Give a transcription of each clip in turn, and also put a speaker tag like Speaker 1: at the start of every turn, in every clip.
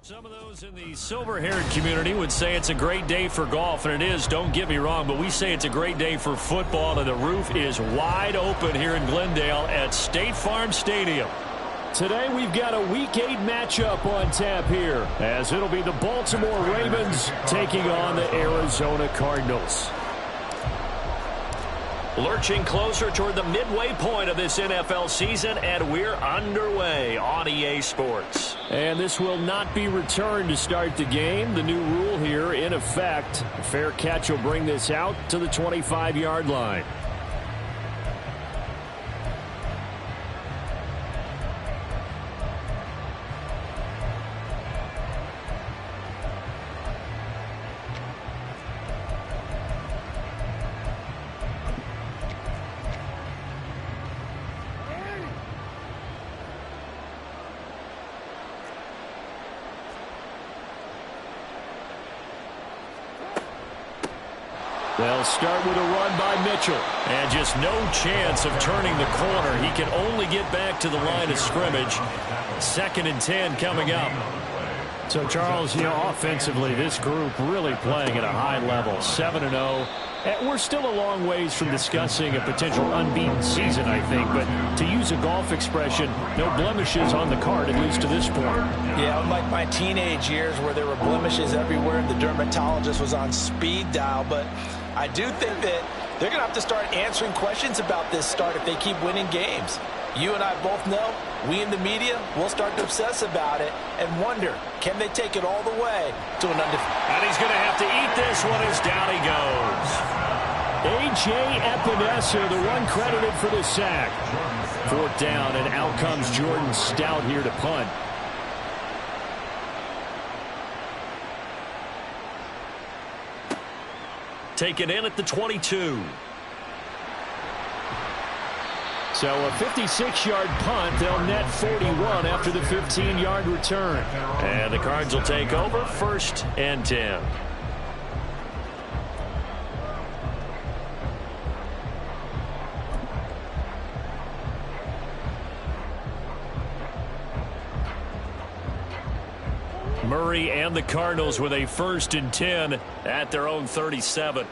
Speaker 1: Some of those in the silver-haired community would say it's a great day for golf, and it is, don't get me wrong, but we say it's a great day for football, and the roof is wide open here in Glendale at State Farm Stadium.
Speaker 2: Today we've got a Week 8 matchup on tap here, as it'll be the Baltimore Ravens taking on the Arizona Cardinals.
Speaker 1: Lurching closer toward the midway point of this NFL season, and we're underway on EA Sports.
Speaker 2: And this will not be returned to start the game. The new rule here in effect. A fair catch will bring this out to the 25-yard line. They'll start with a run by Mitchell.
Speaker 1: And just no chance of turning the corner. He can only get back to the line of scrimmage. 2nd and 10 coming up.
Speaker 2: So, Charles, offensively, this group really playing at a high level. 7-0. And we're still a long ways from discussing a potential unbeaten season, I think. But to use a golf expression, no blemishes on the card, at least to this point.
Speaker 3: Yeah, unlike my teenage years where there were blemishes everywhere and the dermatologist was on speed dial. But I do think that they're going to have to start answering questions about this start if they keep winning games. You and I both know, we in the media will start to obsess about it and wonder, can they take it all the way to an undefeated?
Speaker 1: And he's going to have to eat this one as down he goes.
Speaker 2: A.J. Epinesa, the one credited for the sack. 4th down, and out comes Jordan Stout here to punt.
Speaker 1: Taken in at the 22.
Speaker 2: So a 56-yard punt. They'll net 41 after the 15-yard return.
Speaker 1: And the Cards will take over 1st and 10. Murray and the Cardinals with a 1st and 10 at their own 37.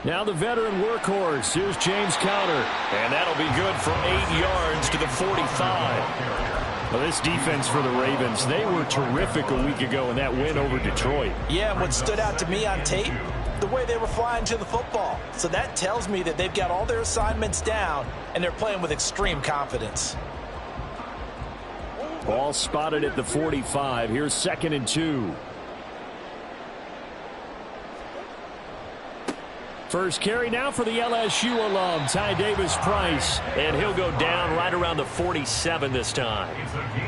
Speaker 2: Now the veteran workhorse. Here's James Conner.
Speaker 1: And that'll be good for 8 yards to the 45.
Speaker 2: Well, this defense for the Ravens, they were terrific a week ago in that win over Detroit.
Speaker 3: Yeah, and what stood out to me on tape, the way they were flying to the football. So that tells me that they've got all their assignments down, and they're playing with extreme confidence.
Speaker 2: Ball spotted at the 45. Here's 2nd and 2. First carry now for the LSU alum, Ty Davis-Price.
Speaker 1: And he'll go down right around the 47 this time.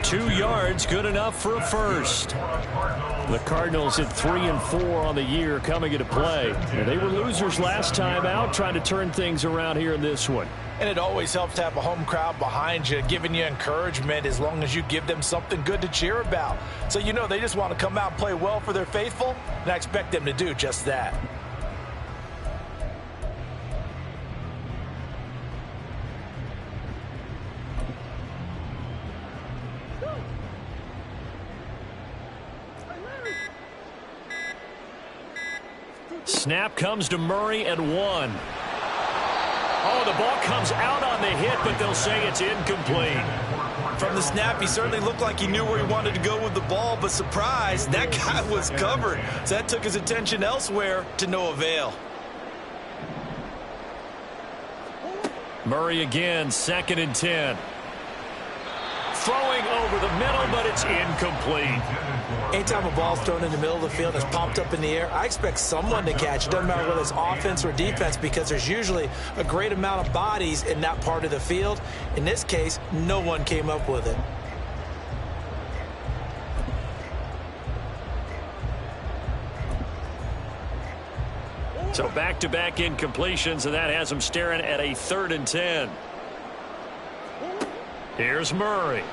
Speaker 1: 2 yards, good enough for a first.
Speaker 2: The Cardinals at 3 and 4 on the year coming into play. And they were losers last time out, trying to turn things around here in this one.
Speaker 3: And it always helps to have a home crowd behind you, giving you encouragement as long as you give them something good to cheer about. So they just want to come out and play well for their faithful, and I expect them to do just that.
Speaker 1: Snap comes to Murray at 1. Oh, the ball comes out on the hit, but they'll say it's incomplete.
Speaker 3: From the snap, he certainly looked like he knew where he wanted to go with the ball, but surprise, that guy was covered. So that took his attention elsewhere to no avail.
Speaker 1: Murray again, 2nd and 10. Throwing over the middle, but it's incomplete.
Speaker 3: Anytime a ball's thrown in the middle of the field that's popped up in the air, I expect someone to catch. It doesn't matter whether it's offense or defense, because there's usually a great amount of bodies in that part of the field. In this case, no one came up with it.
Speaker 1: So back-to-back incompletions, and that has them staring at a 3rd and 10. Here's Murray.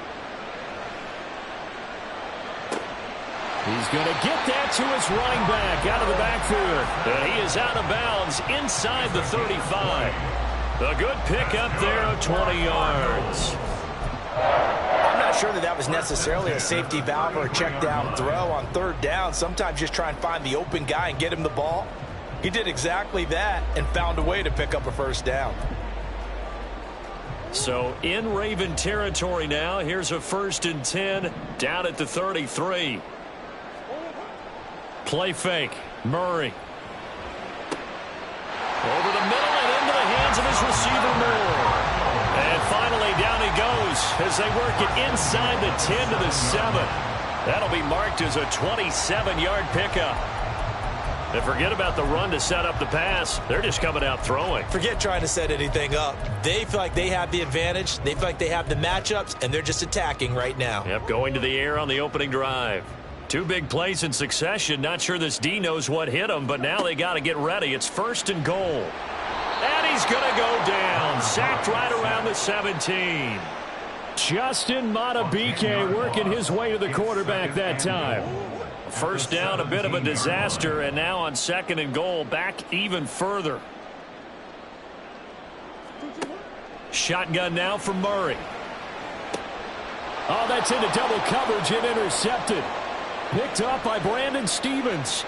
Speaker 2: He's going to get that to his running back out of the backfield.
Speaker 1: And he is out of bounds inside the 35. A good pickup there of 20 yards.
Speaker 3: I'm not sure that that was necessarily a safety valve or a check down throw on third down. Sometimes just try and find the open guy and get him the ball. He did exactly that and found a way to pick up a first down.
Speaker 1: So in Raven territory now. Here's a 1st and 10 down at the 33. Play fake. Murray. Over the middle and into the hands of his receiver Moore. And finally down he goes as they work it inside the 10 to the 7. That'll be marked as a 27-yard pickup. And forget about the run to set up the pass. They're just coming out throwing.
Speaker 3: Forget trying to set anything up. They feel like they have the advantage. They feel like they have the matchups, and they're just attacking right now.
Speaker 1: Yep, going to the air on the opening drive. 2 big plays in succession. Not sure this D knows what hit him, but now they got to get ready. It's 1st and goal. And he's going to go down. Sacked right around the 17.
Speaker 2: Justin Matabike working his way to the quarterback that time.
Speaker 1: First down, a bit of a disaster, and now on 2nd and goal, back even further. Shotgun now for Murray.
Speaker 2: Oh, that's into double coverage and intercepted. Picked up by Brandon Stevens.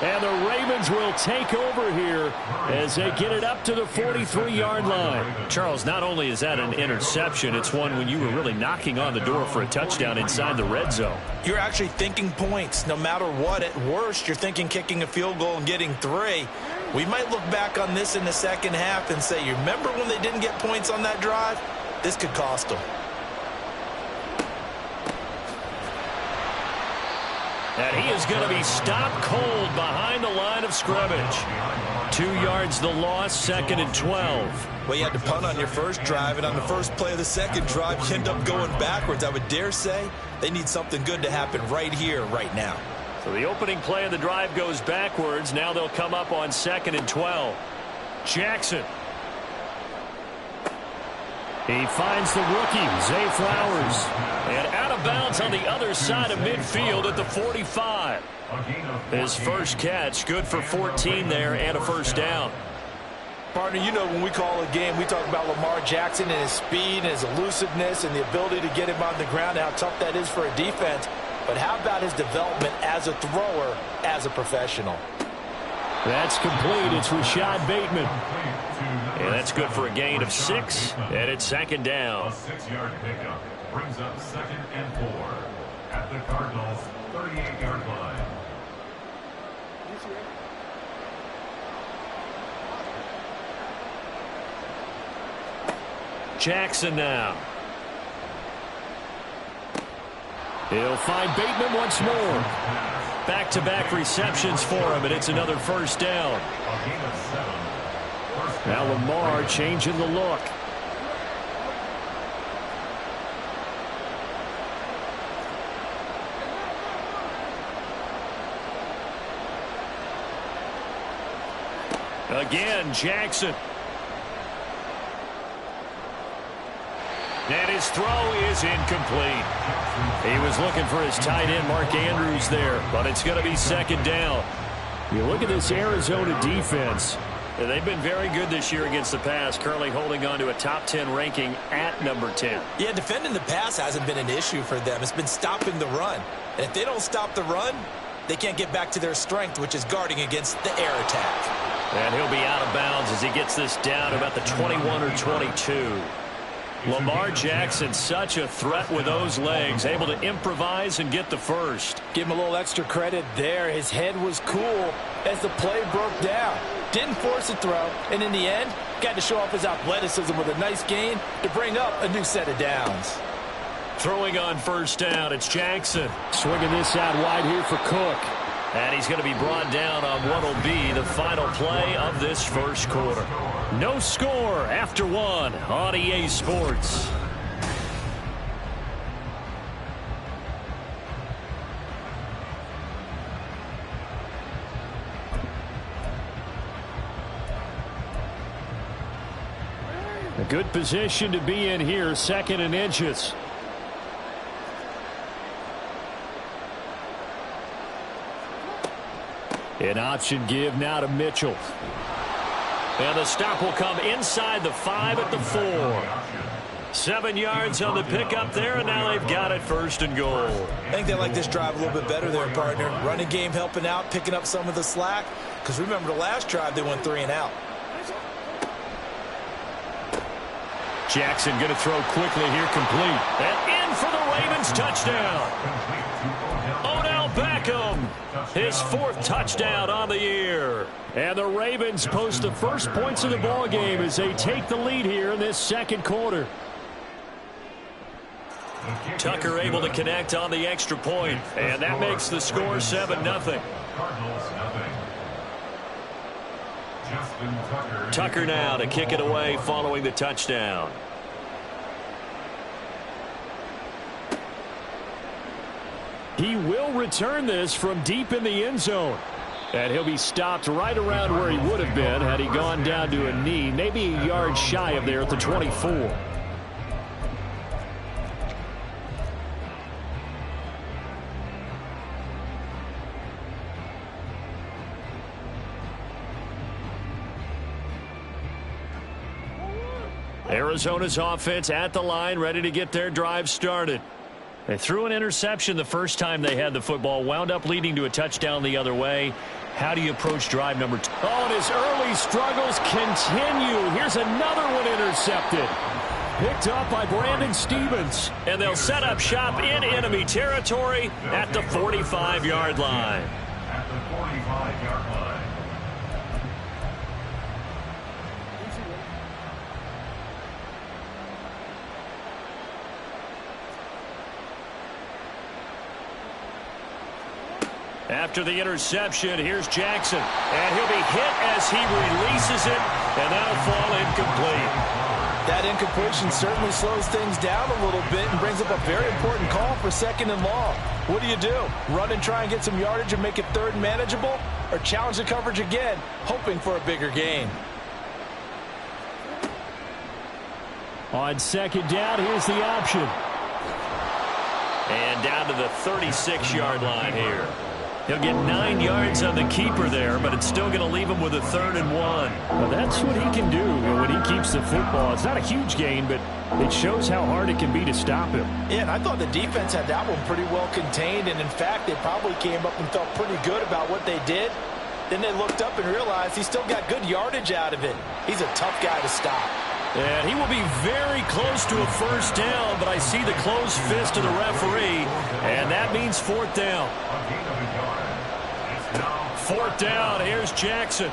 Speaker 2: And the Ravens will take over here as they get it up to the 43-yard line.
Speaker 1: Charles, not only is that an interception, it's one when you were really knocking on the door for a touchdown inside the red zone.
Speaker 3: You're actually thinking points. No matter what, at worst, you're thinking kicking a field goal and getting 3. We might look back on this in the second half and say, you remember when they didn't get points on that drive? This could cost them.
Speaker 1: And he is going to be stopped cold behind the line of scrimmage. 2 yards the loss, 2nd and 12.
Speaker 3: Well, you had to punt on your first drive, and on the first play of the second drive, you end up going backwards. I would dare say they need something good to happen right here, right now.
Speaker 1: So the opening play of the drive goes backwards. Now they'll come up on 2nd and 12. Jackson.
Speaker 2: He finds the rookie, Zay Flowers.
Speaker 1: And out of bounds on the other side of midfield at the 45. His first catch, good for 14 there and a first down.
Speaker 3: Partner, you know when we call a game, we talk about Lamar Jackson and his speed and his elusiveness and the ability to get him on the ground, how tough that is for a defense. But how about his development as a thrower, as a professional?
Speaker 2: That's complete. It's Rashad Bateman.
Speaker 1: And that's good for a gain of 6, and it's 2nd down.
Speaker 4: A 6-yard pickup brings up 2nd and 4 at the Cardinals' 38-yard line.
Speaker 1: Jackson now.
Speaker 2: He'll find Bateman once more.
Speaker 1: Back-to-back receptions for him, and it's another first down.
Speaker 4: A gain of 7.
Speaker 2: Now Lamar changing the look.
Speaker 1: Again, Jackson. And his throw is incomplete. He was looking for his tight end, Mark Andrews, there, but it's going to be 2nd down.
Speaker 2: You look at this Arizona defense.
Speaker 1: And they've been very good this year against the pass, currently holding on to a top 10 ranking at number 10.
Speaker 3: Yeah, defending the pass hasn't been an issue for them. It's been stopping the run. And if they don't stop the run, they can't get back to their strength, which is guarding against the air attack.
Speaker 1: And he'll be out of bounds as he gets this down about the 21 or 22. Lamar Jackson, such a threat with those legs, able to improvise and get the first.
Speaker 3: Give him a little extra credit there. His head was cool as the play broke down. Didn't force a throw, and in the end, got to show off his athleticism with a nice gain to bring up a new set of downs.
Speaker 1: Throwing on first down, it's Jackson.
Speaker 2: Swinging this out wide here for Cook.
Speaker 1: And he's going to be brought down on what will be the final play of this first quarter. No score after 1 on EA Sports.
Speaker 2: A good position to be in here, 2nd and inches. An option give now to Mitchell.
Speaker 1: And the stop will come inside the 5 at the 4. 7 yards on the pickup there, and now they've got it 1st and goal.
Speaker 3: I think they like this drive a little bit better there, partner. Running game helping out, picking up some of the slack. Because remember the last drive, they went 3 and out.
Speaker 1: Jackson going to throw quickly here, complete. And in for the Ravens touchdown. Odell Beckham, his 4th touchdown on the year.
Speaker 2: And the Ravens post the first points of the ball game as they take the lead here in this 2nd quarter.
Speaker 1: Tucker able to connect on the extra point, and that makes the score 7-0. Tucker now to kick it away following the touchdown.
Speaker 2: He will return this from deep in the end zone. And he'll be stopped right around where he would have been had he gone down to a knee, maybe a yard shy of there at the 24.
Speaker 1: Arizona's offense at the line, ready to get their drive started. They threw an interception the first time they had the football, wound up leading to a touchdown the other way. How do you approach drive number 2?
Speaker 2: Oh, and his early struggles continue. Here's another one intercepted. Picked up by Brandon Stevens.
Speaker 1: And they'll set up shop in enemy territory at the 45-yard line.
Speaker 4: At the 45-yard line.
Speaker 1: After the interception, here's Jackson. And he'll be hit as he releases it, and that'll fall incomplete.
Speaker 3: That incompletion certainly slows things down a little bit and brings up a very important call for 2nd and long. What do? Run and try and get some yardage and make it 3rd and manageable? Or challenge the coverage again, hoping for a bigger gain?
Speaker 2: On 2nd down, here's the option.
Speaker 1: And down to the 36-yard line here. He'll get 9 yards on the keeper there, but it's still going to leave him with a 3rd and 1.
Speaker 2: Well, that's what he can do when he keeps the football. It's not a huge gain, but it shows how hard it can be to stop him.
Speaker 3: Yeah, and I thought the defense had that one pretty well contained, and in fact, they probably came up and felt pretty good about what they did. Then they looked up and realized he still got good yardage out of it. He's a tough guy to stop.
Speaker 1: And he will be very close to a 1st down, but I see the closed fist of the referee, and that means 4th down. 4th down, here's Jackson.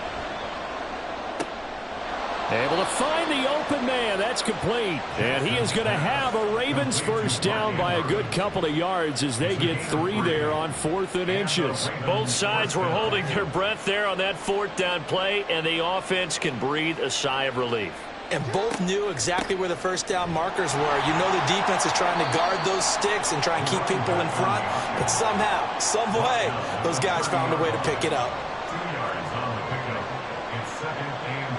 Speaker 2: Able to find the open man. That's complete. And he is going to have a Ravens 1st down by a good couple of yards as they get 3 there on 4th and inches.
Speaker 1: Both sides were holding their breath there on that 4th down play, and the offense can breathe a sigh of relief.
Speaker 3: And both knew exactly where the 1st down markers were. You know the defense is trying to guard those sticks and try and keep people in front. But somehow, some way, those guys found a way to pick it up.
Speaker 4: 2 yards on the pickup. It's 2nd and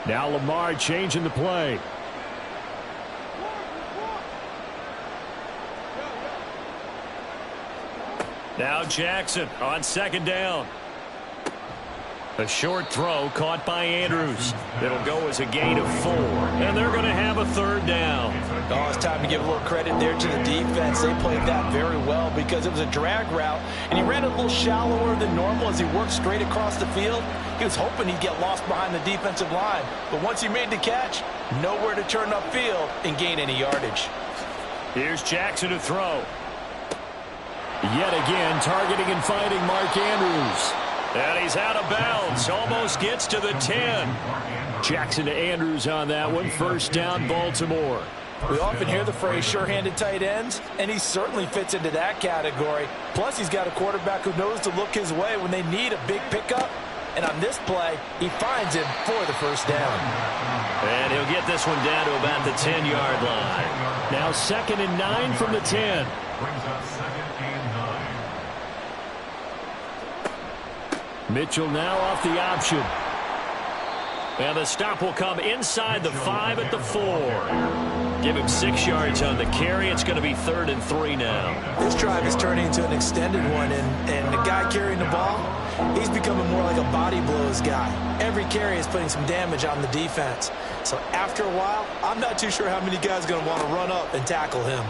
Speaker 4: 8.
Speaker 2: Now Lamar changing the play.
Speaker 1: Now Jackson on 2nd down. A short throw caught by Andrews. It'll go as a gain of 4. And they're going to have a 3rd down.
Speaker 3: Oh, it's time to give a little credit there to the defense. They played that very well because it was a drag route. And he ran a little shallower than normal as he worked straight across the field. He was hoping he'd get lost behind the defensive line. But once he made the catch, nowhere to turn upfield and gain any yardage.
Speaker 1: Here's Jackson to throw.
Speaker 2: Yet again, targeting and finding Mark Andrews.
Speaker 1: And he's out of bounds. Almost gets to the 10.
Speaker 2: Jackson to Andrews on that one. 1st down, Baltimore.
Speaker 3: We often hear the phrase sure-handed tight ends, and he certainly fits into that category. Plus, he's got a quarterback who knows to look his way when they need a big pickup. And on this play, he finds him for the 1st down.
Speaker 1: And he'll get this one down to about the 10-yard line.
Speaker 2: Now 2nd and 9 from the 10.
Speaker 4: Brings up 2nd and 9.
Speaker 2: Mitchell now off the option.
Speaker 1: And the stop will come inside the 5 at the 4. Give him 6 yards on the carry. It's going to be 3rd and 3 now.
Speaker 3: This drive is turning into an extended one, and the guy carrying the ball, He's becoming more like a body blows guy. Every carry is putting some damage on the defense. So after a while, I'm not too sure how many guys are going to want to run up and tackle him.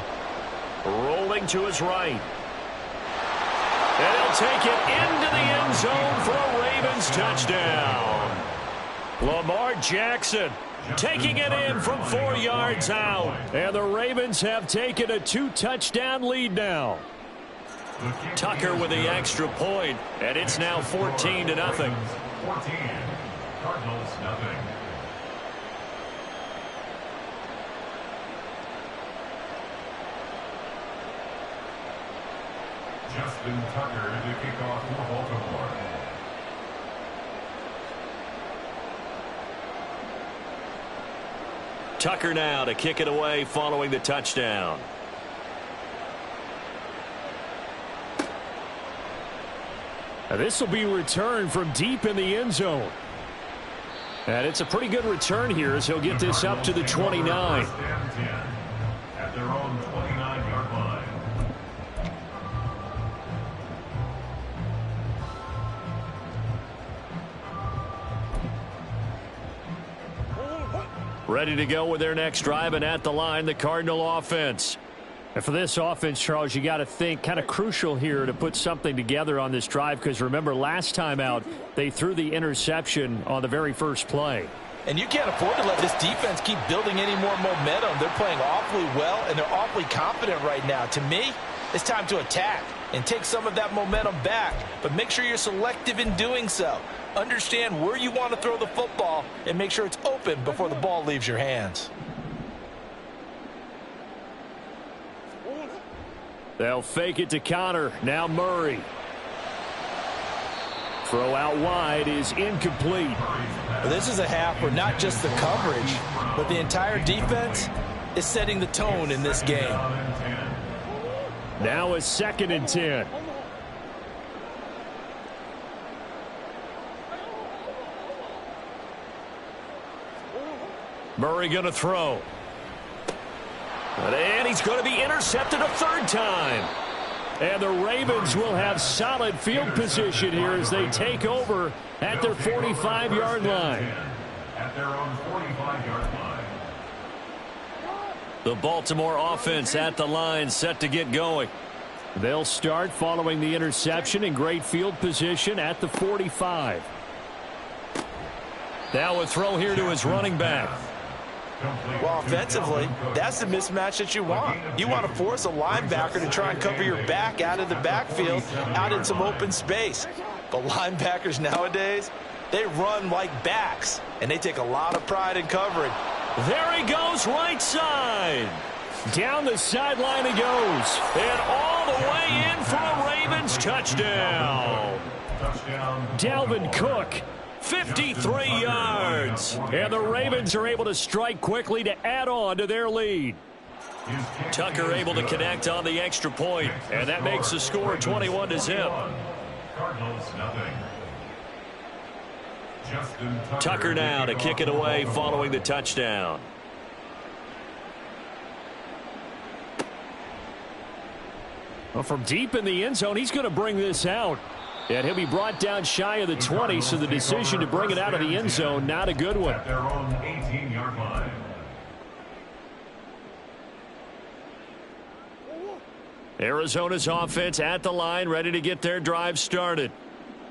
Speaker 1: Rolling to his right. And he'll take it into the end zone for a Ravens touchdown. Lamar Jackson taking it in from 4 yards out. And the Ravens have taken a 2-touchdown lead now. Tucker with the extra point, and it's now 14-0.
Speaker 4: 14. Cardinals nothing. Justin Tucker to kick off for Baltimore.
Speaker 1: Tucker now to kick it away following the touchdown.
Speaker 2: Now this will be returned from deep in the end zone. And it's a pretty good return here as he'll get this up to the 29.
Speaker 4: At their own 29-yard line.
Speaker 1: Ready to go with their next drive, and at the line, the Cardinal offense.
Speaker 2: And for this offense, Charles, you got to think kind of crucial here to put something together on this drive, because remember last time out they threw the interception on the very first play.
Speaker 3: And you can't afford to let this defense keep building any more momentum. They're playing awfully well, and they're awfully confident right now. To me, it's time to attack and take some of that momentum back, but make sure you're selective in doing so. Understand where you want to throw the football and make sure it's open before the ball leaves your hands.
Speaker 2: They'll fake it to Connor. Now Murray. Throw out wide is incomplete.
Speaker 3: This is a half where not just the coverage, but the entire defense is setting the tone in this game.
Speaker 2: Now a 2nd and 10.
Speaker 1: Murray going to throw. And he's going to be intercepted a 3rd time.
Speaker 2: And the Ravens will have solid field position here as they take over at their 45-yard line.
Speaker 4: At their own 45-yard line.
Speaker 1: The Baltimore offense at the line, set to get going.
Speaker 2: They'll start following the interception in great field position at the 45.
Speaker 1: Now a throw here to his running back.
Speaker 3: Well, offensively, that's the mismatch that you want. You want to force a linebacker to try and cover your back out of the backfield, out in some open space. But linebackers nowadays, they run like backs, and they take a lot of pride in covering.
Speaker 1: There he goes, right side.
Speaker 2: Down the sideline he goes.
Speaker 1: And all the way in for a Ravens touchdown.
Speaker 2: Dalvin Cook.
Speaker 1: 53 yards.
Speaker 2: And the Ravens are able to strike quickly to add on to their lead.
Speaker 1: Tucker able to connect on the extra point, and that makes the score 21-0.
Speaker 4: Cardinals nothing.
Speaker 1: Tucker now to kick it away following the touchdown.
Speaker 2: Well, from deep in the end zone, he's going to bring this out. And he'll be brought down shy of the 20, so the decision to bring it out of the end zone, not a good one.
Speaker 4: At their own 18-yard line.
Speaker 1: Arizona's offense at the line, ready to get their drive started.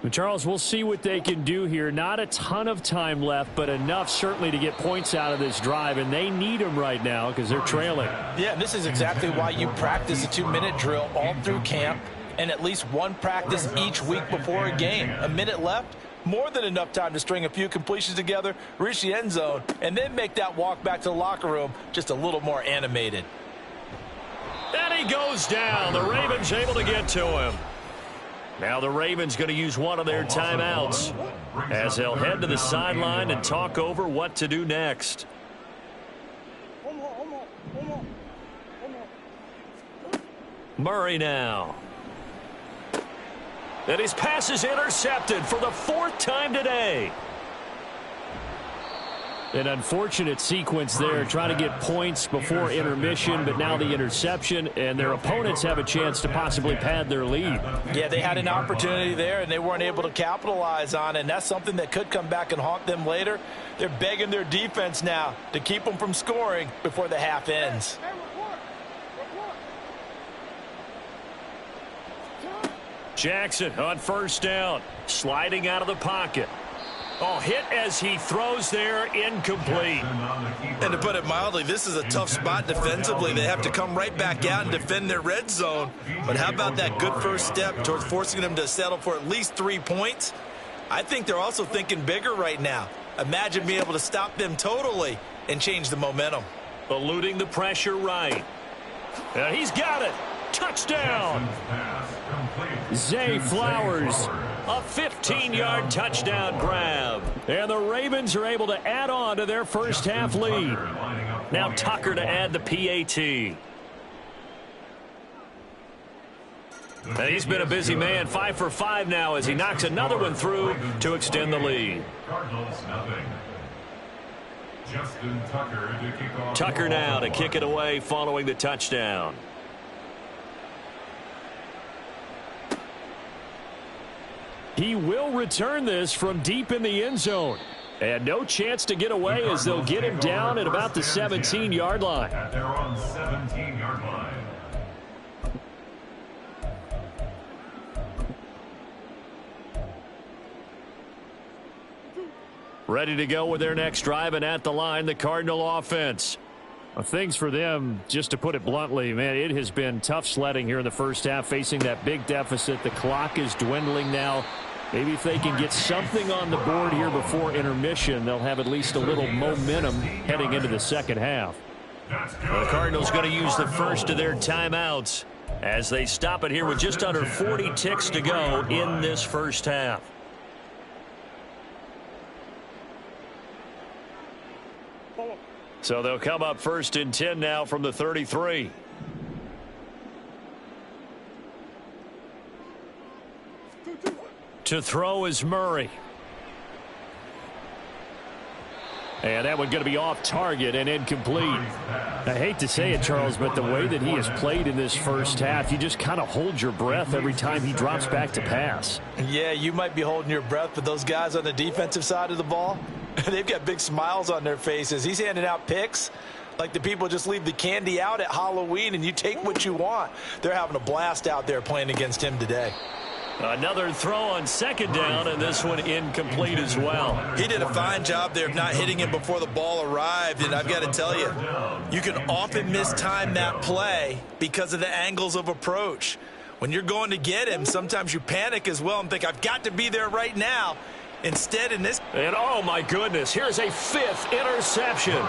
Speaker 2: But Charles, we'll see what they can do here. Not a ton of time left, but enough certainly to get points out of this drive, and they need them right now because they're trailing.
Speaker 3: Yeah, this is exactly why you practice a 2-minute drill all through camp, and at least one practice each week before a game. A minute left, more than enough time to string a few completions together, reach the end zone, and then make that walk back to the locker room just a little more animated.
Speaker 1: And he goes down. The Ravens able to get to him. Now the Ravens going to use one of their timeouts as they'll head to the sideline and talk over what to do next. Murray now. And his pass is intercepted for the 4th time today.
Speaker 2: An unfortunate sequence there, trying to get points before intermission, but now the interception, and their opponents have a chance to possibly pad their lead.
Speaker 3: Yeah, they had an opportunity there, and they weren't able to capitalize on it, and that's something that could come back and haunt them later. They're begging their defense now to keep them from scoring before the half ends.
Speaker 1: Jackson on first down, sliding out of the pocket. Oh, hit as he throws there, incomplete.
Speaker 3: And to put it mildly, this is a tough spot defensively. They have to come right back out and defend their red zone. But how about that good first step towards forcing them to settle for at least 3 points? I think they're also thinking bigger right now. Imagine being able to stop them totally and change the momentum.
Speaker 1: Eluding the pressure right. And he's got it. Touchdown. Zay Flowers, a 15-yard touchdown grab. And the Ravens are able to add on to their first half lead. Now Tucker to add the PAT. And he's been a busy man, 5 for 5 now as he knocks another one through to extend the lead.
Speaker 4: Cardinals nothing. Justin Tucker to kick off.
Speaker 1: Tucker now to kick it away following the touchdown.
Speaker 2: He will return this from deep in the end zone. And no chance to get away as they'll get him down at about the 17-yard line.
Speaker 4: At their own 17-yard line.
Speaker 1: Ready to go with their next drive, and at the line, the Cardinal offense.
Speaker 2: Well, things for them, just to put it bluntly, man, it has been tough sledding here in the first half, facing that big deficit. The clock is dwindling now. Maybe if they can get something on the board here before intermission, they'll have at least a little momentum heading into the second half.
Speaker 1: The Cardinals going to use the first of their timeouts as they stop it here with just under 40 ticks to go in this first half. So they'll come up 1st and 10 now from the 33. To throw is Murray. And that one going to be off target and incomplete.
Speaker 2: I hate to say it, Charles, but the way that he has played in this first half, you just kind of hold your breath every time he drops back to pass.
Speaker 3: Yeah, you might be holding your breath, but those guys on the defensive side of the ball, they've got big smiles on their faces. He's handing out picks like the people just leave the candy out at Halloween and you take what you want. They're having a blast out there playing against him today.
Speaker 1: Another throw on second down, and this one incomplete as well.
Speaker 3: He did a fine job there of not hitting him before the ball arrived, and I've got to tell you, you can often mistime that play because of the angles of approach. When you're going to get him, sometimes you panic as well and think, I've got to be there right now. Instead, in this...
Speaker 1: And, oh, my goodness, here's a 5th interception.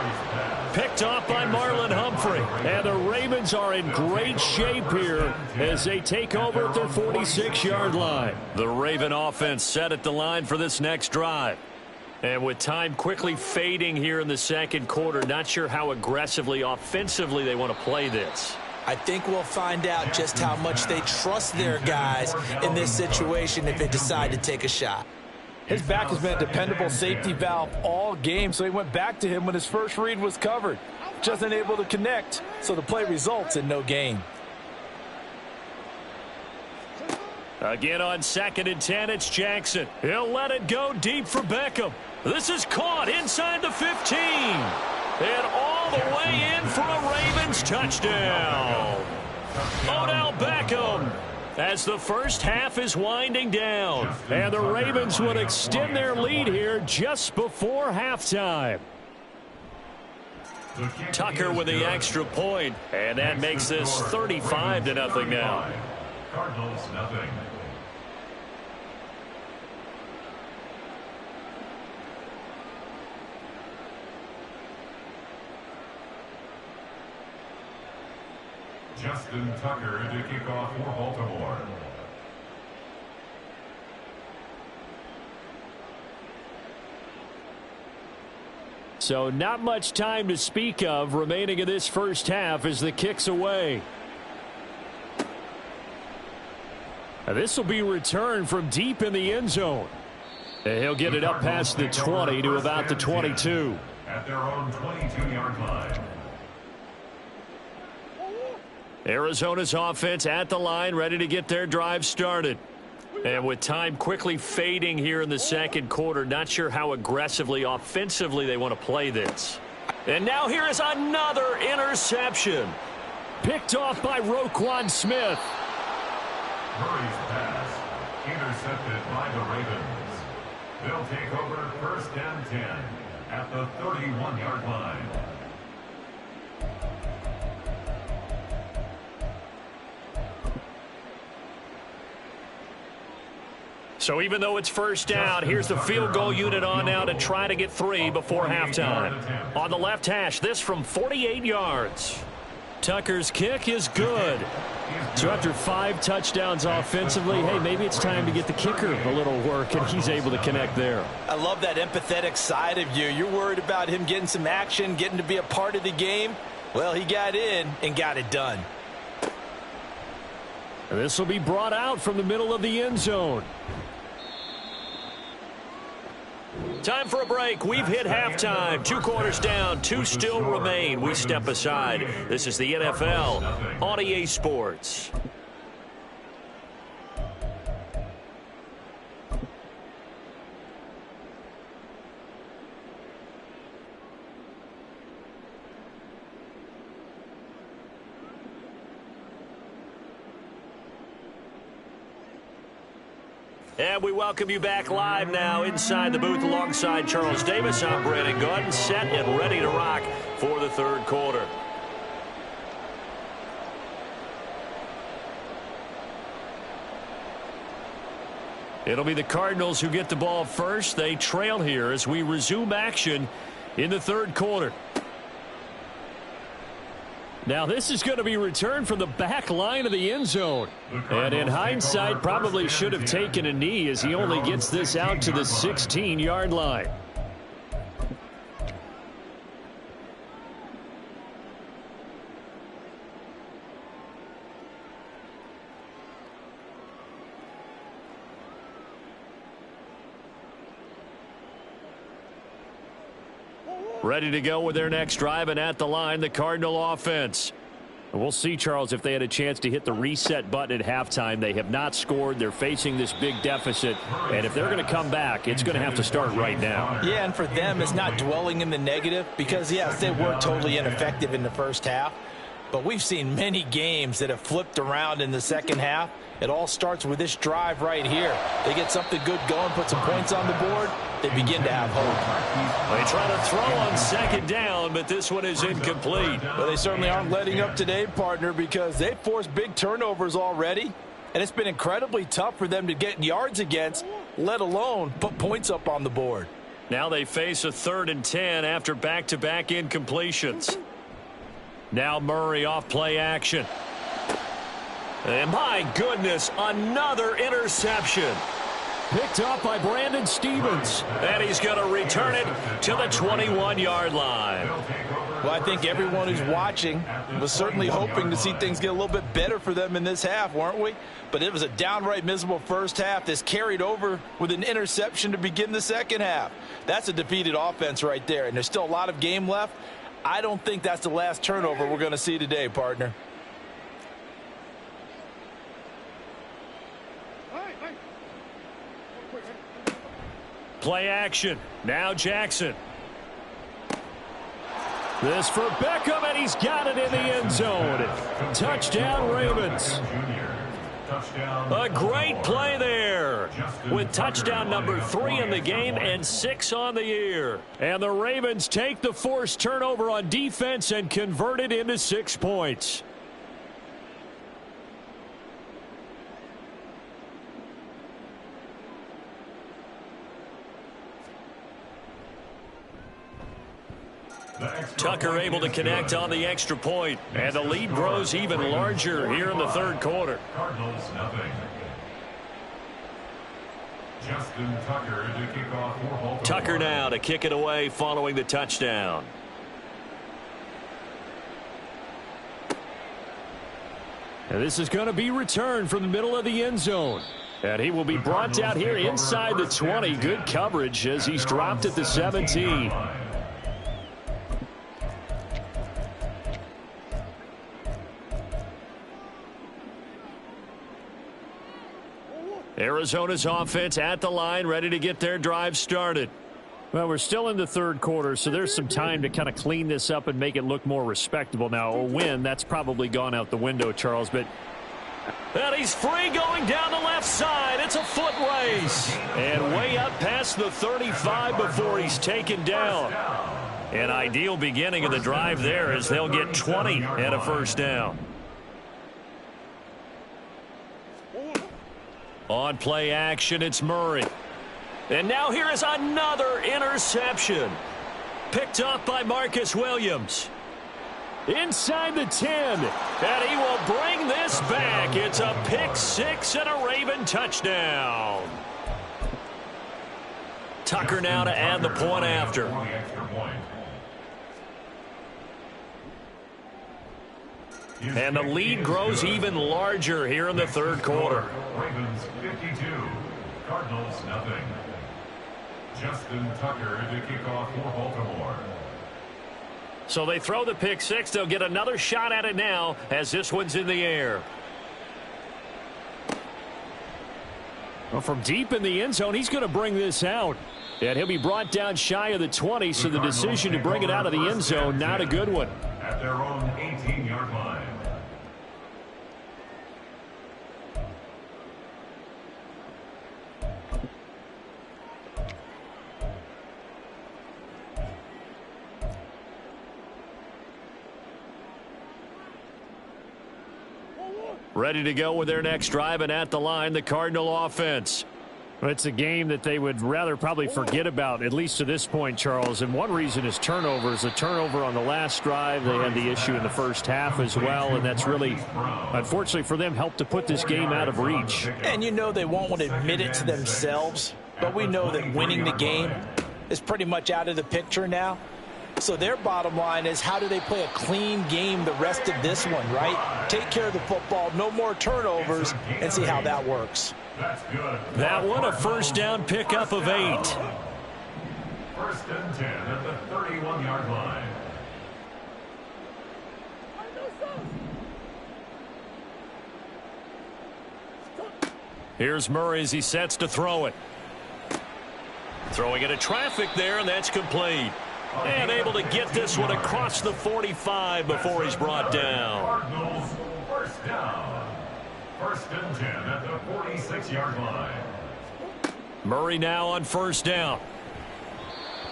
Speaker 1: Picked off by Marlon Humphrey. And the Ravens are in great shape here as they take over at their 46-yard line. The Raven offense set at the line for this next drive. And with time quickly fading here in the second quarter, not sure how aggressively, offensively they want to play this.
Speaker 3: I think we'll find out just how much they trust their guys in this situation if they decide to take a shot. His back has been a dependable safety valve all game, so he went back to him when his first read was covered. Just unable to connect, so the play results in no gain.
Speaker 1: Again on 2nd and 10, it's Jackson. He'll let it go deep for Beckham. This is caught inside the 15. And all the way in for a Ravens touchdown. Odell Beckham. As the first half is winding down. And the Ravens would extend their lead here just before halftime. Tucker with the extra point, and that makes this 35-0 now.
Speaker 4: Cardinals nothing. Justin Tucker to kick off for Baltimore.
Speaker 2: So not much time to speak of remaining in this first half as the kick's away. Now this will be returned from deep in the end zone. And he'll get it up past the 20 to about the 22.
Speaker 4: at their own 22-yard line.
Speaker 1: Arizona's offense at the line, ready to get their drive started. And with time quickly fading here in the second quarter, not sure how aggressively, offensively they want to play this. And now here is another interception.
Speaker 2: Picked off by Roquan Smith.
Speaker 4: Murray's pass intercepted by the Ravens. They'll take over first and 10 at the 31-yard line.
Speaker 1: So even though it's first down, here's the field goal unit on now to try to get 3 before halftime. On the left hash, this from 48 yards. Tucker's kick is good.
Speaker 2: So after 5 touchdowns offensively, hey, maybe it's time to get the kicker a little work, and he's able to connect there.
Speaker 3: I love that empathetic side of you. You're worried about him getting some action, getting to be a part of the game. Well, he got in and got it done.
Speaker 2: And this will be brought out from the middle of the end zone.
Speaker 1: Time for a break. We've hit halftime. 2 quarters down. 2 still remain. We step aside. This is the NFL on EA Sports. And we welcome you back live now inside the booth alongside Charles Davis. I'm Brandon Gordon, set and ready to rock for the third quarter. It'll be the Cardinals who get the ball first. They trail here as we resume action in the third quarter.
Speaker 2: Now this is going to be returned from the back line of the end zone. And in hindsight, probably should have taken a knee as he only gets this out to the 16-yard line.
Speaker 1: Ready to go with their next drive, and at the line, the Cardinal offense.
Speaker 2: We'll see, Charles, if they had a chance to hit the reset button at halftime. They have not scored. They're facing this big deficit. And if they're going to come back, it's going to have to start right now.
Speaker 3: Yeah, and for them, it's not dwelling in the negative because, yes, they were totally ineffective in the first half. But we've seen many games that have flipped around in the second half. It all starts with this drive right here. They get something good going, put some points on the board, they begin to have hope.
Speaker 1: They try to throw on second down, but this one is incomplete.
Speaker 3: Well, they certainly aren't letting up today, partner, because they've forced big turnovers already. And it's been incredibly tough for them to get yards against, let alone put points up on the board.
Speaker 1: Now they face a 3rd and 10 after back-to-back incompletions. Now Murray off play action. And my goodness, another interception.
Speaker 2: Picked up by Brandon Stevens.
Speaker 1: And he's going to return it to the 21-yard line.
Speaker 3: Well, I think everyone who's watching was certainly hoping to see things get a little bit better for them in this half, weren't we? But it was a downright miserable first half. This carried over with an interception to begin the second half. That's a defeated offense right there, and there's still a lot of game left. I don't think that's the last turnover we're going to see today, partner.
Speaker 1: Play action. Now Jackson.
Speaker 2: This for Beckham, and he's got it in the end zone. Touchdown, Ravens.
Speaker 1: A great play there with touchdown number 3 in the game and 6 on the year.
Speaker 2: And the Ravens take the forced turnover on defense and convert it into 6 points.
Speaker 1: Tucker able to connect on the extra point, and the lead grows even larger here in the third quarter.
Speaker 4: Cardinals nothing. Justin Tucker to kick off for Baltimore.
Speaker 1: Tucker now to kick it away following the touchdown.
Speaker 2: And this is going to be returned from the middle of the end zone. And he will be brought down here inside the 20. Good coverage as he's dropped at the 17.
Speaker 1: Arizona's offense at the line, ready to get their drive started.
Speaker 2: Well, we're still in the third quarter, so there's some time to kind of clean this up and make it look more respectable. Now, a win, that's probably gone out the window, Charles, but...
Speaker 1: And he's free going down the left side. It's a foot race. And way up past the 35 before he's taken down. An ideal beginning of the drive there as they'll get 20 and a first down. On play action, it's Murray. And now here is another interception. Picked up by Marcus Williams. Inside the 10. And he will bring this back. It's a pick six and a Raven touchdown. Tucker now to add the point after. And the lead grows even larger here in the third quarter.
Speaker 4: Ravens 52, Cardinals nothing. Justin Tucker to kick off for Baltimore.
Speaker 1: So they throw the pick six. They'll get another shot at it now as this one's in the air.
Speaker 2: Well, from deep in the end zone, he's going to bring this out. And he'll be brought down shy of the 20, so the decision to bring it out of the end zone, not a good one.
Speaker 4: At their own 18-yard line.
Speaker 1: Ready to go with their next drive, and at the line, the Cardinal offense.
Speaker 2: It's a game that they would rather probably forget about, at least to this point, Charles. And one reason is turnovers. A turnover on the last drive. They had the issue in the first half as well, and that's really, unfortunately for them, helped to put this game out of reach.
Speaker 3: And you know they won't want to admit it to themselves, but we know that winning the game is pretty much out of the picture now. So their bottom line is, how do they play a clean game the rest of this one, right? Take care of the football, no more turnovers, and see how that works.
Speaker 1: That one, a first down pickup of 8.
Speaker 4: First and 10 at the 31-yard line.
Speaker 1: Here's Murray as he sets to throw it. Throwing into traffic there, and that's complete. And able to get this one across the 45 before he's brought down.
Speaker 4: Cardinals first down. First and 10 at the 46-yard line.
Speaker 1: Murray now on first down.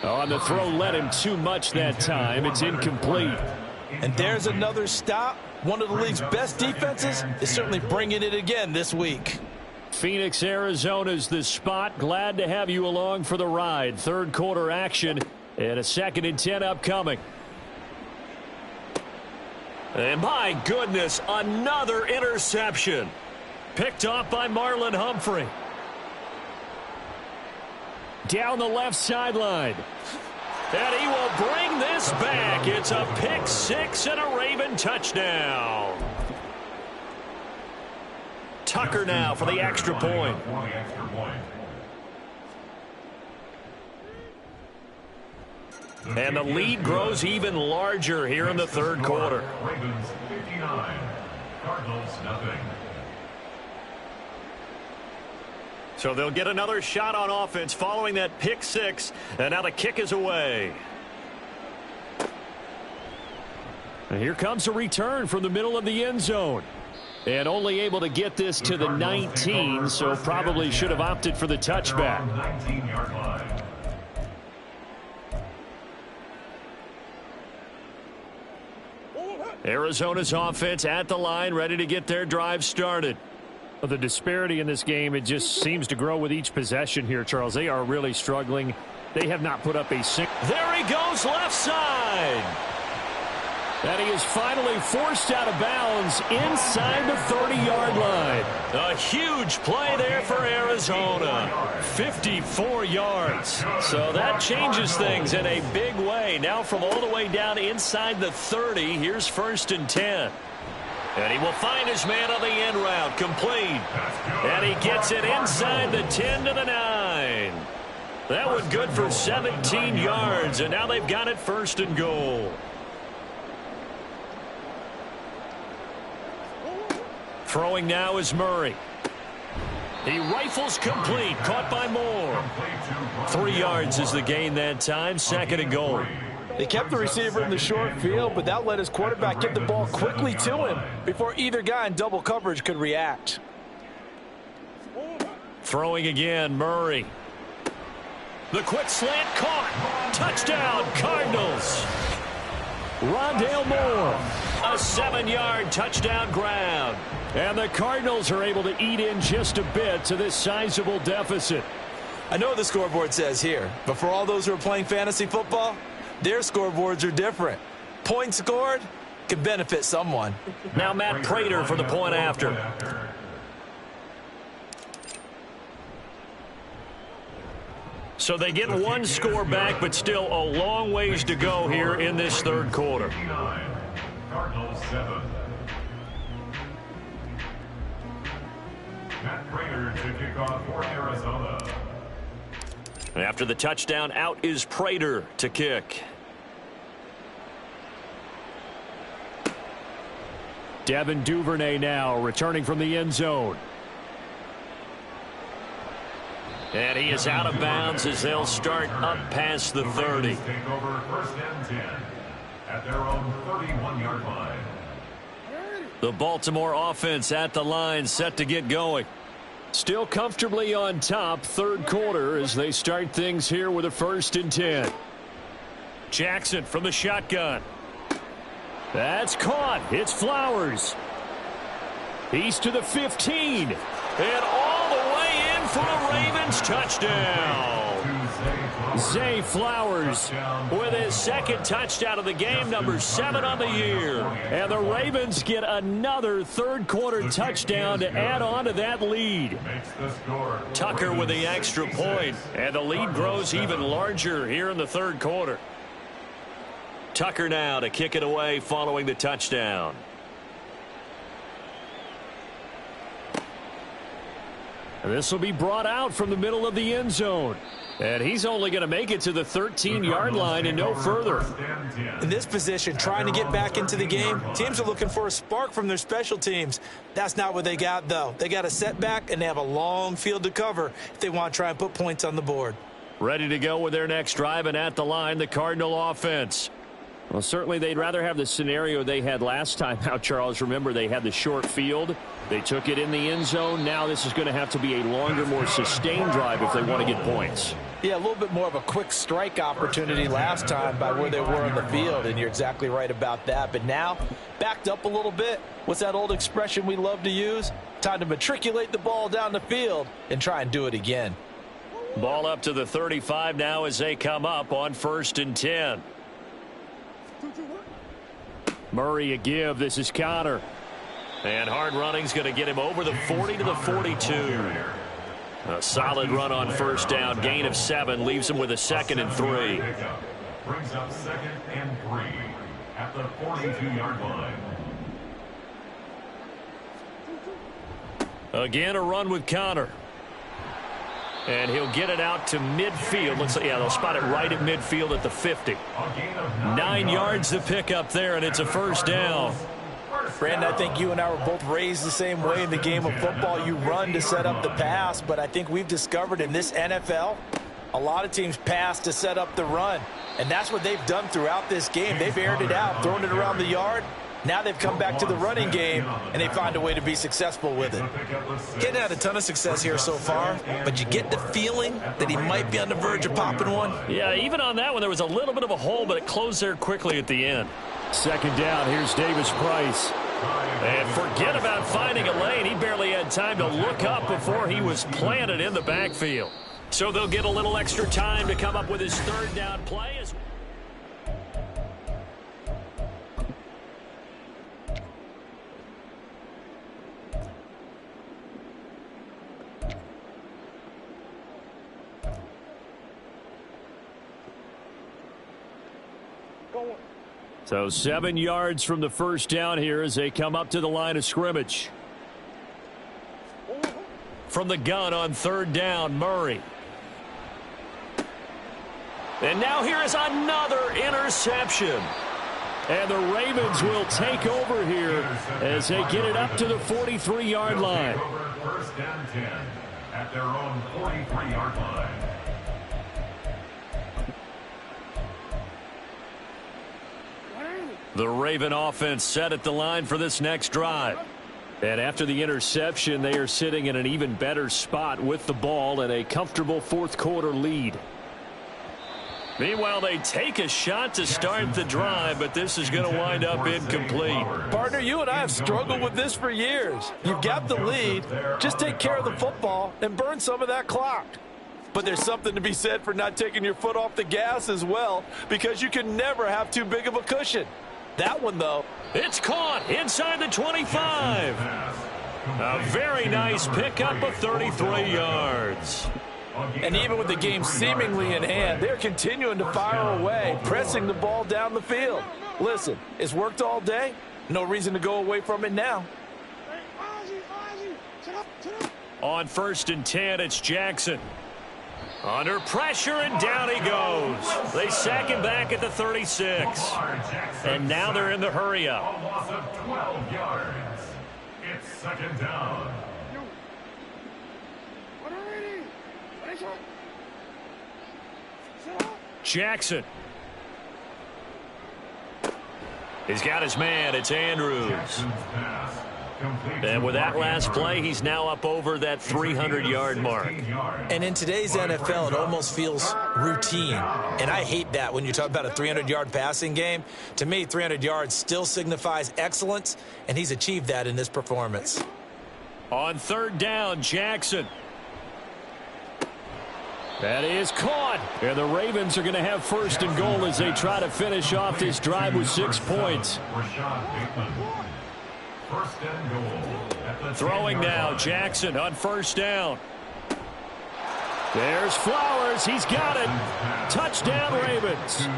Speaker 2: Oh, and the throw led him too much that time. It's incomplete.
Speaker 3: And there's another stop. One of the league's best defenses is certainly bringing it again this week.
Speaker 1: Phoenix, Arizona's the spot. Glad to have you along for the ride. Third quarter action. And a 2nd and 10 upcoming. And my goodness, another interception. Picked off by Marlon Humphrey. Down the left sideline. And he will bring this back. It's a pick six and a Raven touchdown. Tucker now for the extra point. And the lead grows even larger here in the third quarter.
Speaker 4: Ravens 59, Cardinals nothing.
Speaker 1: So they'll get another shot on offense following that pick six. And now the kick is away. And here comes a return from the middle of the end zone. And only able to get this to the 19, so probably should have opted for the touchback.
Speaker 4: 19-yard line.
Speaker 1: Arizona's offense at the line, ready to get their drive started.
Speaker 2: The disparity in this game, it just seems to grow with each possession here, Charles. They are really struggling. They have not put up a single.
Speaker 1: There he goes, left side.
Speaker 2: And he is finally forced out of bounds inside the 30-yard line.
Speaker 1: A huge play there for Arizona. 54 yards. So that changes things in a big way. Now from all the way down inside the 30, here's 1st and 10. And he will find his man on the end route, complete. And he gets it inside the 10 to the 9. That one good for 17 yards, and now they've got it 1st and goal. Throwing now is Murray. He rifles complete, caught by Moore. 3 yards is the gain that time, 2nd and goal.
Speaker 3: They kept the receiver in the short field, but that let his quarterback get the ball quickly to him before either guy in double coverage could react.
Speaker 1: Throwing again, Murray. The quick slant caught. Touchdown, Cardinals. Rondale Moore. A 7-yard touchdown grab.
Speaker 2: And the Cardinals are able to eat in just a bit to this sizable deficit.
Speaker 3: I know the scoreboard says here, but for all those who are playing fantasy football, their scoreboards are different. Points scored could benefit someone.
Speaker 1: Now Matt Prater for the point after. So they get 1 score back, but still a long ways to go here in this 3rd quarter.
Speaker 4: Cardinals 7. Matt Prater to kick off for Arizona.
Speaker 1: After the touchdown, out is Prater to kick.
Speaker 2: Devin Duvernay now returning from the end zone.
Speaker 1: And he is out of bounds as they'll start up past the 30.
Speaker 4: Take over 1st and 10 at their own 31-yard line.
Speaker 1: The Baltimore offense at the line, set to get going.
Speaker 2: Still comfortably on top, 3rd quarter as they start things here with a 1st and 10.
Speaker 1: Jackson from the shotgun.
Speaker 2: That's caught. It's Flowers. He's to the 15.
Speaker 1: And all the way in for a Ravens touchdown.
Speaker 2: Zay Flowers
Speaker 1: with his 2nd touchdown of the game, number 7 on the year.
Speaker 2: And the Ravens get another 3rd quarter touchdown to add on to that lead.
Speaker 1: Tucker with the extra point, and the lead grows even larger here in the 3rd quarter. Tucker now to kick it away following the touchdown.
Speaker 2: This will be brought out from the middle of the end zone. And he's only going to make it to the 13-yard line and no further.
Speaker 3: In this position, trying to get back into the game, teams are looking for a spark from their special teams. That's not what they got, though. They got a setback, and they have a long field to cover if they want to try and put points on the board.
Speaker 1: Ready to go with their next drive, and at the line, the Cardinal offense.
Speaker 2: Well, certainly they'd rather have the scenario they had last time out, Charles. Remember, they had the short field. They took it in the end zone. Now this is going to have to be a longer, more sustained drive if they want to get points.
Speaker 3: Yeah, a little bit more of a quick strike opportunity last time by where they were on the field, and you're exactly right about that. But now, backed up a little bit. What's that old expression we love to use? Time to matriculate the ball down the field and try and do it again.
Speaker 1: Ball up to the 35 now as they come up on 1st and 10.
Speaker 2: Murray a give. This is Connor.
Speaker 1: And hard running's going to get him over the 40 to the 42. A solid run on 1st down. Gain of 7 leaves him with a 2nd and 3.
Speaker 4: Brings up 2nd and 3 at the 42-yard line.
Speaker 1: Again, a run with Connor. And he'll get it out to midfield. Looks like, yeah, they'll spot it right at midfield at the 50. 9 yards to pick up there, and it's a 1st down.
Speaker 3: Brandon, I think you and I were both raised the same way in the game of football. You run to set up the pass, but I think we've discovered in this NFL, a lot of teams pass to set up the run. And that's what they've done throughout this game. They've aired it out, thrown it around the yard. Now they've come back to the running game, and they find a way to be successful with it. Getting had a ton of success here so far, but you get the feeling that he might be on the verge of popping one.
Speaker 1: Yeah, even on that one, there was a little bit of a hole, but it closed there quickly at the end.
Speaker 2: 2nd down. Here's Davis Price.
Speaker 1: And forget about finding a lane. He barely had time to look up before he was planted in the backfield. So they'll get a little extra time to come up with his 3rd down play.
Speaker 2: So 7 yards from the 1st down here as they come up to the line of scrimmage.
Speaker 1: From the gun on 3rd down, Murray. And now here is another interception.
Speaker 2: And the Ravens will take over here as they get it up to the 43-yard line.
Speaker 4: 1st and 10 at their own 43-yard line.
Speaker 1: The Raven offense set at the line for this next drive. And after the interception, they are sitting in an even better spot with the ball and a comfortable fourth quarter lead. Meanwhile, they take a shot to start the drive, but this is going to wind up incomplete.
Speaker 3: Partner, you and I have struggled with this for years. You've got the lead. Just take care of the football and burn some of that clock. But there's something to be said for not taking your foot off the gas as well, because you can never have too big of a cushion. That one, though.
Speaker 1: It's caught inside the 25. A very nice pickup of 33 yards.
Speaker 3: And even with the game seemingly in hand, they're continuing to fire away, pressing the ball down the field. Listen, it's worked all day. No reason to go away from it now.
Speaker 1: On 1st and 10, it's Jackson. Under pressure, and down he goes. They sack him back at the 36. And now they're in the hurry-up.
Speaker 4: A loss of 12 yards. It's 2nd down.
Speaker 1: Jackson. He's got his man. It's Andrews. And with that last play, he's now up over that 300-yard mark.
Speaker 3: And in today's NFL, it almost feels routine. And I hate that when you talk about a 300-yard passing game. To me, 300 yards still signifies excellence, and he's achieved that in this performance.
Speaker 1: On 3rd down, Jackson. That is caught. And the Ravens are going to have 1st and goal as they try to finish off this drive with 6 points. Throwing now, Jackson on 1st down. There's Flowers. He's got it. Touchdown, Ravens.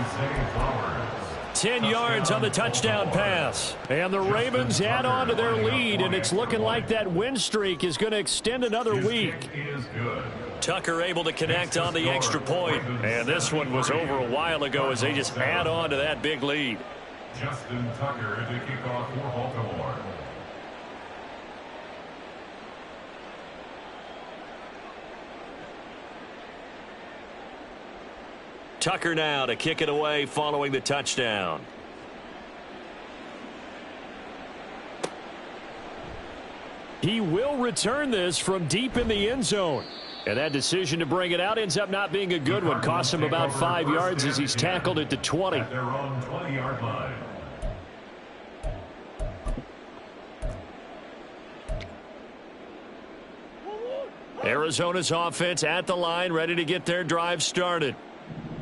Speaker 1: 10 yards on the touchdown pass. And the Ravens add on to their lead, and it's looking like that win streak is going to extend another week. Tucker able to connect on the extra point. And this one was over a while ago as they just add on to that big lead.
Speaker 4: Justin Tucker to kick off for Baltimore.
Speaker 1: Tucker now to kick it away following the touchdown. He will return this from deep in the end zone. And that decision to bring it out ends up not being a good one. Costs him about 5 yards as he's tackled at the 20.
Speaker 4: At their own 20-yard line.
Speaker 1: Arizona's offense at the line, ready to get their drive started.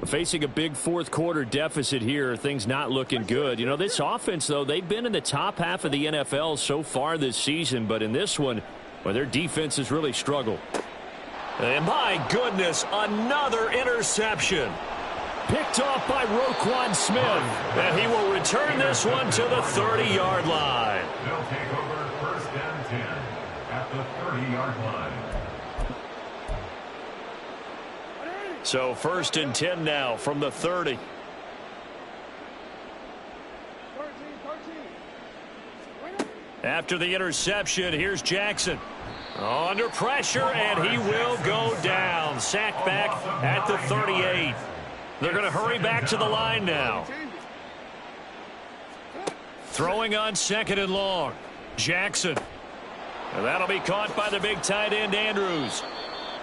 Speaker 1: Facing a big fourth quarter deficit here, things not looking good. You know, this offense, though, they've been in the top half of the NFL so far this season, but in this one, well, their defense has really struggled. And my goodness, another interception. Picked off by Roquan Smith. And he will return this one to the 30-yard line.
Speaker 4: They'll take over 1st and 10 at the 30-yard line.
Speaker 1: So 1st and 10 now from the 30. After the interception, here's Jackson. Under pressure, and he will go down. Sacked back at the 38. They're going to hurry back to the line now. Throwing on 2nd and long. Jackson. And that'll be caught by the big tight end, Andrews.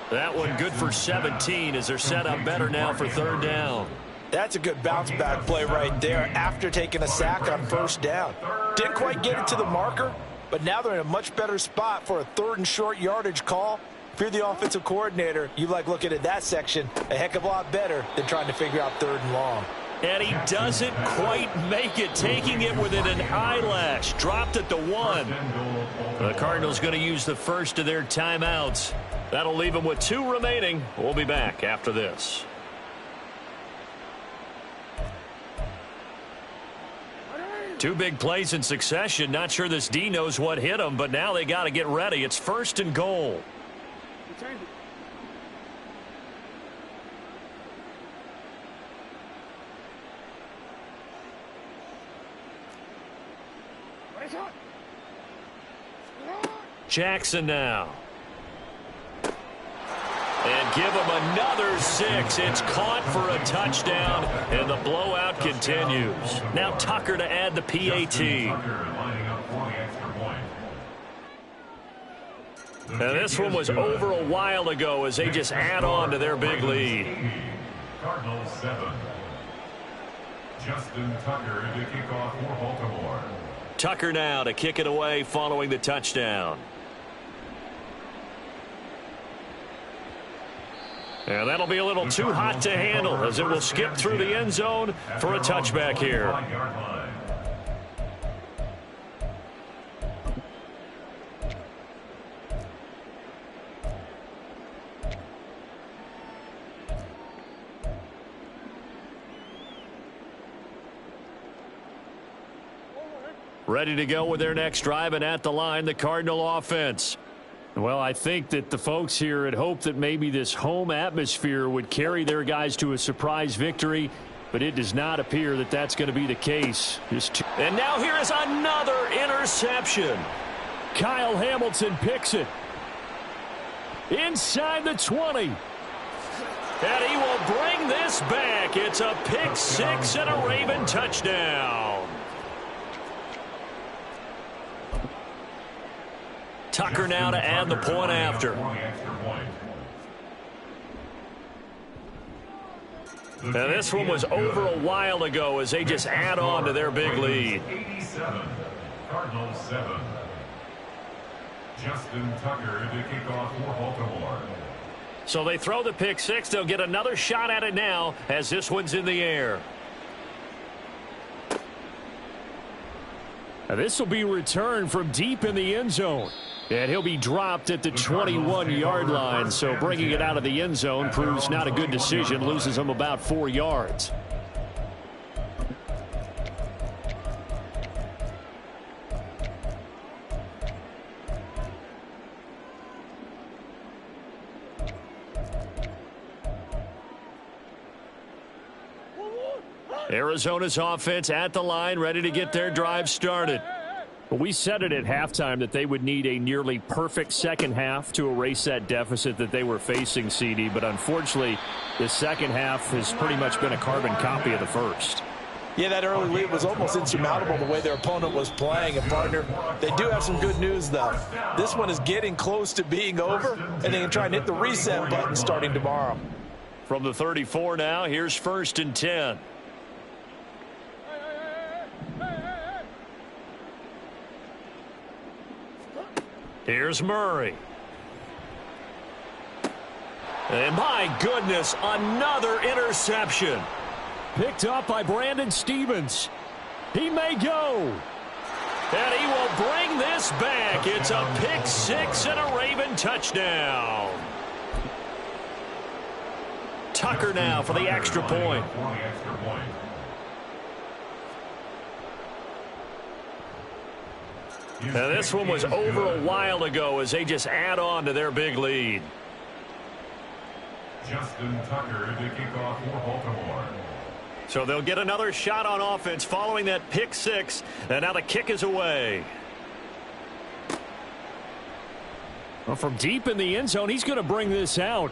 Speaker 1: That one good for 17 as they're set up better now for 3rd down.
Speaker 3: That's a good bounce back play right there after taking a sack on 1st down. Didn't quite get it to the marker, but now they're in a much better spot for a 3rd and short yardage call. If you're the offensive coordinator, you like looking at that section a heck of a lot better than trying to figure out 3rd and long.
Speaker 1: And he doesn't quite make it, taking it within an eyelash. Dropped at the 1. The Cardinals going to use the first of their timeouts. That'll leave them with 2 remaining. We'll be back after this. Two big plays in succession. Not sure this D knows what hit him, but now they got to get ready. It's 1st and goal. Jackson now. And give him another 6. It's caught for a touchdown, and the blowout continues. Now Tucker to add the PAT. And this one was over a while ago as they just add on to their big lead.
Speaker 4: Cardinals 7. Justin Tucker to kick off for Baltimore.
Speaker 1: Tucker now to kick it away following the touchdown. And that'll be a little too hot to handle as it will skip through the end zone for a touchback here. Ready to go with their next drive, and at the line, the Cardinal offense.
Speaker 2: Well, I think that the folks here had hoped that maybe this home atmosphere would carry their guys to a surprise victory, but it does not appear that that's going to be the case.
Speaker 1: And now here is another interception.
Speaker 2: Kyle Hamilton picks it. Inside the 20.
Speaker 1: And he will bring this back. It's a pick 6 and a Raven touchdown. Tucker now to add the point after. And this one was over a while ago as they just add on to their big lead.
Speaker 4: 87. Cardinals 7. Justin Tucker to kick off for Baltimore.
Speaker 1: So they throw the pick 6. They'll get another shot at it now as this one's in the air.
Speaker 2: Now this will be returned from deep in the end zone. And he'll be dropped at the 21-yard line. So bringing it out of the end zone proves not a good decision. Loses him about 4 yards.
Speaker 1: Arizona's offense at the line, ready to get their drive started.
Speaker 2: We said it at halftime that they would need a nearly perfect second half to erase that deficit that they were facing, CD. But unfortunately, the second half has pretty much been a carbon copy of the first.
Speaker 3: Yeah, that early lead was almost insurmountable the way their opponent was playing. And, partner, they do have some good news, though. This one is getting close to being over, and they can try and hit the reset button starting tomorrow.
Speaker 1: From the 34 now, here's 1st and 10. Here's Murray. And my goodness, another interception.
Speaker 2: Picked up by Brandon Stevens. He may go.
Speaker 1: And he will bring this back. It's a pick 6 and a Raven touchdown. Tucker now for the extra point. And this one was over a while ago as they just add on to their big lead.
Speaker 4: Justin Tucker to kick off for Baltimore.
Speaker 1: So they'll get another shot on offense following that pick 6. And now the kick is away.
Speaker 2: Well, from deep in the end zone, he's going to bring this out.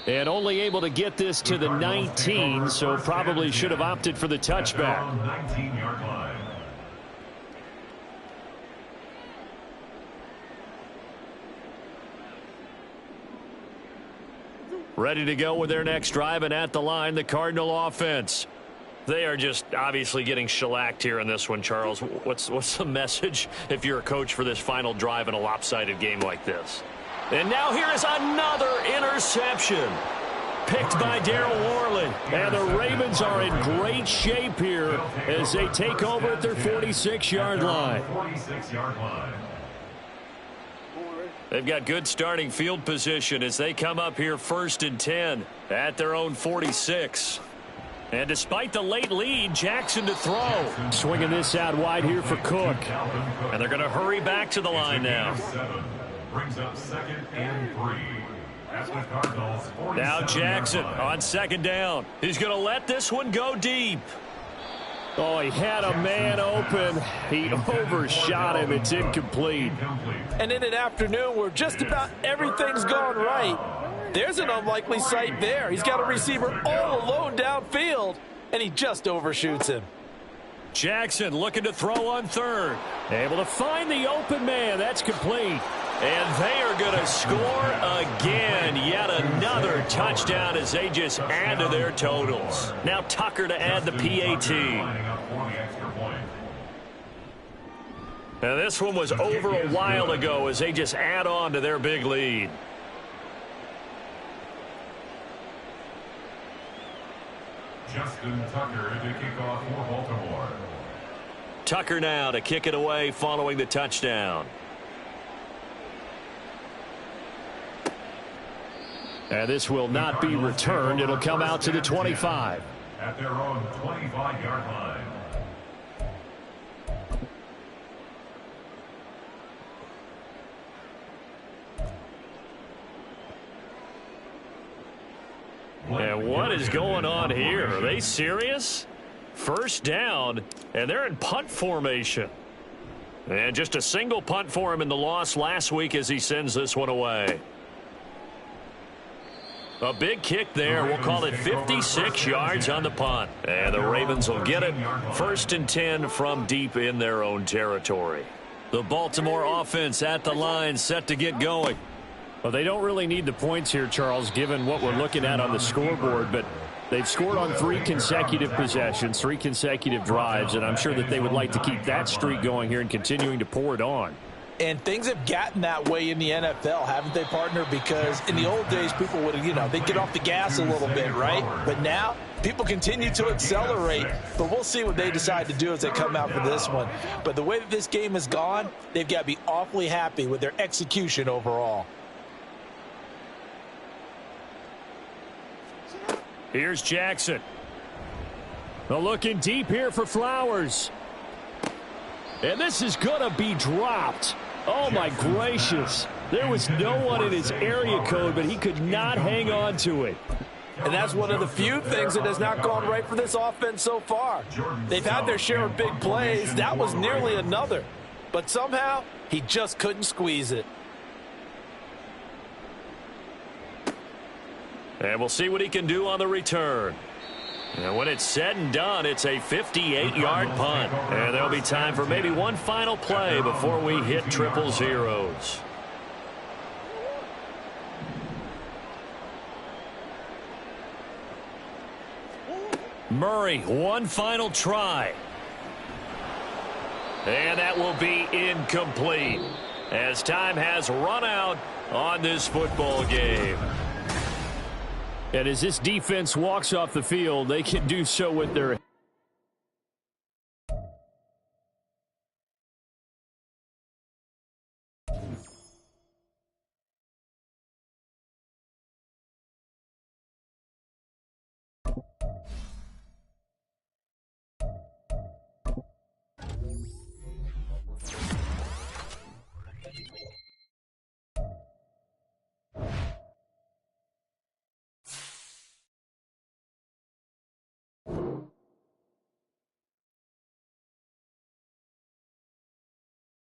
Speaker 2: And only able to get this to the 19, so probably should have opted for the touchback.
Speaker 4: 19-yard line.
Speaker 1: Ready to go with their next drive, and at the line, the Cardinal offense. They are just obviously getting shellacked here in this one, Charles. What's the message if you're a coach for this final drive in a lopsided game like this? And now here is another interception. Picked by Darryl Worley.
Speaker 2: And the Ravens are in great shape here as they take over at their 46-yard line.
Speaker 4: 46-yard line.
Speaker 1: They've got good starting field position as they come up here 1st and 10 at their own 46. And despite the late lead, Jackson to throw.
Speaker 2: Swinging this out wide here for Cook.
Speaker 1: And they're going to hurry back to the line now.
Speaker 4: Brings up 2nd and 3. At the Cardinals,
Speaker 1: Now Jackson on 2nd down. He's going to let this one go deep.
Speaker 2: Oh, he had a man open. He overshot him. It's incomplete.
Speaker 3: And in an afternoon where just about everything's gone right, There's an unlikely sight there. He's got a receiver all alone downfield, and he just overshoots him.
Speaker 1: Jackson looking to throw on third.
Speaker 2: Able to find the open man. That's complete.
Speaker 1: And they are going to score again. Yet another touchdown as they just add to their totals. Now Tucker to add the PAT. And this one was over a while ago as they just add on to their big lead.
Speaker 4: Justin Tucker to kick off for Baltimore.
Speaker 1: Tucker now to kick it away following the touchdown.
Speaker 2: And this will not be returned. It'll come out to the 25.
Speaker 4: At their own 25-yard line.
Speaker 1: And what is going on here? Are they serious? First down, and they're in punt formation. And just a single punt for him in the loss last week as he sends this one away. A big kick there. We'll call it 56 yards on the punt. And the Ravens will get it. 1st and 10 from deep in their own territory. The Baltimore offense at the line, set to get going.
Speaker 2: Well, they don't really need the points here, Charles, given what we're looking at on the scoreboard, but they've scored on 3 consecutive possessions, 3 consecutive drives, and I'm sure that they would like to keep that streak going here and continuing to pour it on.
Speaker 3: And things have gotten that way in the NFL, haven't they, partner? Because in the old days, people would, they'd get off the gas a little bit, right? But now, people continue to accelerate. But we'll see what they decide to do as they come out for this one. But the way that this game has gone, they've got to be awfully happy with their execution overall.
Speaker 2: Here's Jackson. Well, looking deep here for Flowers. And this is going to be dropped. Oh, my gracious. There was no one in his area code, but he could not hang on to it.
Speaker 3: And that's one of the few things that has not gone right for this offense so far. They've had their share of big plays. That was nearly another. But somehow, he just couldn't squeeze it.
Speaker 1: And we'll see what he can do on the return. And when it's said and done, it's a 58-yard punt. And there'll be time for maybe one final play before we hit triple zeros. Murray, one final try. And that will be incomplete as time has run out on this football game.
Speaker 2: And as this defense walks off the field, they can do so with their